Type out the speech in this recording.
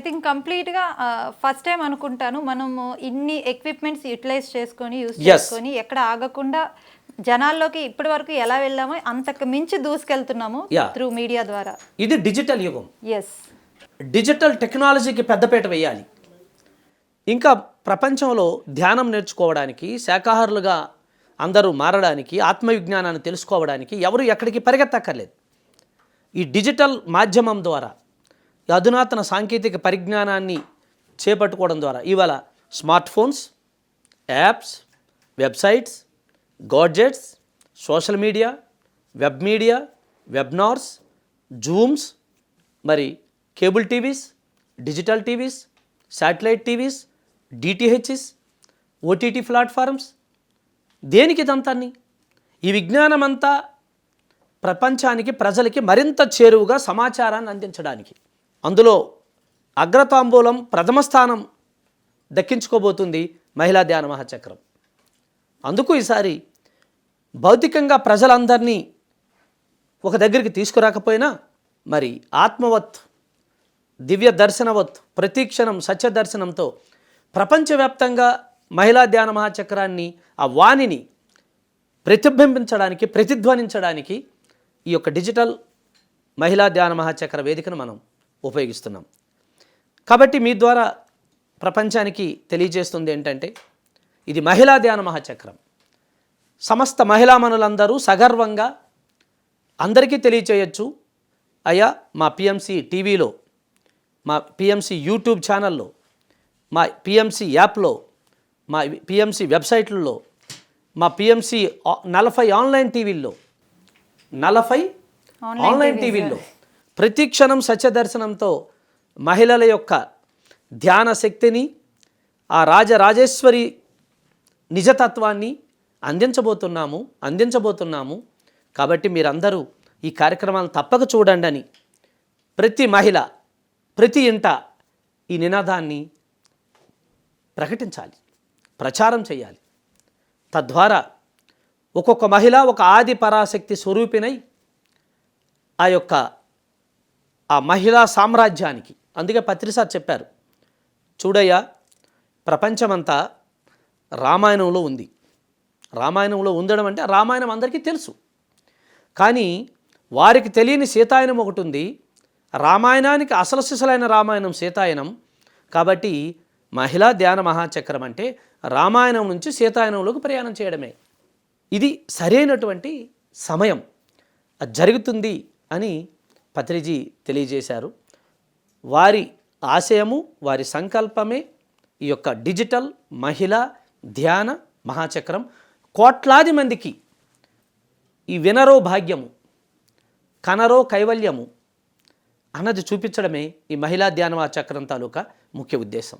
I think కంప్లీట్గా first time అనుకుంటాను మనము ఇన్ని ఎక్విప్మెంట్స్ యూటిలైజ్ చేసుకొని యూస్ చేసుకొని ఎక్కడ ఆగకుండా జనాల్లోకి ఇప్పటి వరకు ఎలా వెళ్ళామో అంతకు మించి దూసుకెళ్తున్నాము త్రూ మీడియా ద్వారా. ఇది డిజిటల్ యుగం. ఎస్, డిజిటల్ టెక్నాలజీకి పెద్దపీట వేయాలి. ఇంకా ప్రపంచంలో ధ్యానం నేర్చుకోవడానికి, శాకాహారులుగా అందరూ మారడానికి, ఆత్మవిజ్ఞానాన్ని తెలుసుకోవడానికి ఎవరు ఎక్కడికి పరిగెత్తక్కర్లేదు. ఈ డిజిటల్ మాధ్యమం ద్వారా, అధునాతన సాంకేతిక పరిజ్ఞానాన్ని చేపట్టుకోవడం ద్వారా ఇవాళ smart phones, apps, websites, gadgets, social media, webinars, zooms, మరి cable TVs, digital TVs, satellite TVs, DTHs, OTT platforms, దేనికి ఇదంతాన్ని? ఈ విజ్ఞానం అంతా ప్రపంచానికి, ప్రజలకి మరింత చేరువుగా సమాచారాన్ని అందించడానికి. అందులో అగ్రతాంబూలం, ప్రథమ స్థానం దక్కించుకోబోతుంది మహిళా ధ్యాన మహాచక్రం. అందుకు ఈసారి భౌతికంగా ప్రజలందరినీ ఒక దగ్గరికి తీసుకురాకపోయినా మరి ఆత్మవత్, దివ్య దర్శనవత్, ప్రతిక్షణం సత్య దర్శనంతో ప్రపంచవ్యాప్తంగా మహిళా ధ్యాన మహాచక్రాన్ని, ఆ వాణిని ప్రతిబింబించడానికి, ప్రతిధ్వనించడానికి ఈ యొక్క డిజిటల్ మహిళా ధ్యాన మహాచక్ర వేదికను మనం ఉపయోగిస్తున్నాం. కాబట్టి మీ ద్వారా ప్రపంచానికి తెలియజేస్తుంది ఏంటంటే, ఇది మహిళా ధ్యాన మహాచక్రం. సమస్త మహిళామణులందరూ సగర్వంగా అందరికీ తెలియచేయచ్చు. అయ్యా, మా పిఎంసి టీవీలో, మా పిఎంసి యూట్యూబ్ ఛానల్లో, మా పిఎంసి యాప్లో, మా పిఎంసి వెబ్సైట్లలో, మా పిఎంసి 40 ఆన్లైన్ టీవీల్లో, 40 ఆన్లైన్ టీవీల్లో ప్రతి క్షణం సత్యదర్శనంతో మహిళల యొక్క ధ్యాన శక్తిని, ఆ రాజరాజేశ్వరి నిజతత్వాన్ని అందించబోతున్నాము. కాబట్టి మీరందరూ ఈ కార్యక్రమాలను తప్పక చూడండి అని ప్రతి మహిళ, ప్రతి ఇంట ఈ నినాదాన్ని ప్రకటించాలి, ప్రచారం చేయాలి. తద్వారా ఒక్కొక్క మహిళ ఒక ఆది పరాశక్తి స్వరూపిణై ఆ మహిళా సామ్రాజ్యానికి, అందుకే పత్రిసార్ చెప్పారు, చూడయ్యా, ప్రపంచమంతా రామాయణంలో ఉంది. రామాయణంలో ఉండడం అంటే రామాయణం అందరికీ తెలుసు, కానీ వారికి తెలియని సీతాయనం ఒకటి ఉంది. రామాయణానికి అసలు సిసలైన రామాయణం సీతాయనం. కాబట్టి మహిళా ధ్యాన మహాచక్రం అంటే రామాయణం నుంచి సీతాయనంలోకి ప్రయాణం చేయడమే. ఇది సరైనటువంటి సమయం, అది జరుగుతుంది అని పత్రిజీ తెలియజేశారు. వారి ఆశయము, వారి సంకల్పమే ఈ యొక్క డిజిటల్ మహిళా ధ్యాన మహాచక్రం. కోట్లాది మందికి ఈ వినరో భాగ్యము, కనరో కైవల్యము అన్నది చూపించడమే ఈ మహిళా ధ్యాన మహాచక్రం తాలూకా ముఖ్య ఉద్దేశం.